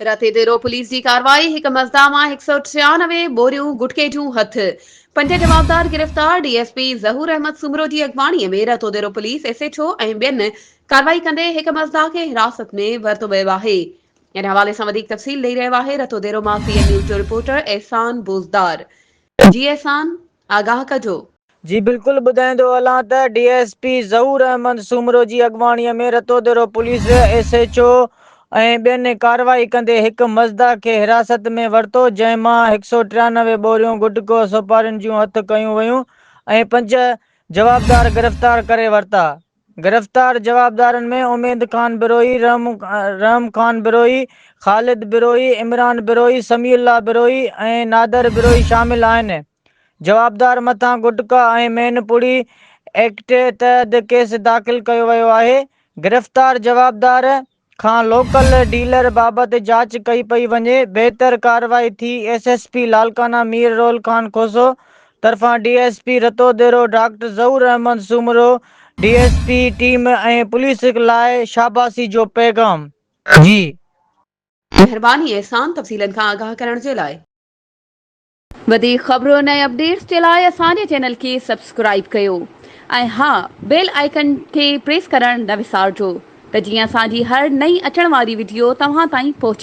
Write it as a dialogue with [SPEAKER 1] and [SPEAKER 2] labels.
[SPEAKER 1] रतेदेरो police की कार्रवाई एक मज़दा मां 193 बोरियूं गुटके जूं हथ 5 जवाबदार गिरफ्तार डीएसपी ज़हूर अहमद सुमरो जी अगवाणीअ में रतोदेरो पुलिस एसएचओ ऐं ॿियनि कार्रवाई कंदे हिक मज़दा खे हिरासत में वरितो वियो आहे। इन हवाले सां वधीक तफ़सील ॾेई रहियो आहे रतोदेरो मां सीएन न्यूज़ जो रिपोर्टर एहसान बोज़दार। जी एहसान, आगाह कजो।
[SPEAKER 2] जी बिल्कुल ॿुधाईंदो हलां त डीएसपी ज़हूर अहमद सुमरो जी अॻवाणीअ में रतोदेरो पुलिस एसएचओ ऐं ॿियनि कार्रवाई कंदे हिकु मज़दा खे हिरासत में वरितो, जंहिं मां 193 बोरियूं गुटको सुपारियुनि जूं हथ कयूं वयूं ऐं 5 जवाबदार गिरफ़्तार करे वरिता। गिरफ़्तार जवाबदारनि में उमेद खान बिरोही, रहम खान बिरोही, ख़ालिद बिरोही, इमरान बिरोही, समीउल्लाह बिरोही ऐं नादर बिरोही शामिल आहिनि। जवाबदार मथां गुटका ऐं मैनपुरी एक्ट तहत केस दाख़िल कयो वियो आहे। गिरफ़्तार जवाबदार खां लोकल डीलर बाबति जांच कई पई वञे। बहितर कार्रवाई थी एसएसपी लालकाना मीर रोल खान खोसो तरफ़ां डीएसपी रतोदेरो डॉक्टर ज़हूर अहमद सुमरो डीएसपी टीम ऐं पुलिस लाइ शाबाशी जो पैगाम। जी
[SPEAKER 1] महिरबानी एहसान, तफ़सीलन खां आगाह करण जे लाइ। वधीक ख़बरुनि ऐं अपडेट्स जे लाइ असांजे चैनल खे सब्सक्राइब कयो ऐं हा, बेल आइकन खे प्रेस करण न विसारजो त जीअं असांजी हर नई अचण वारी वीडियो तव्हां ताईं पहुचे।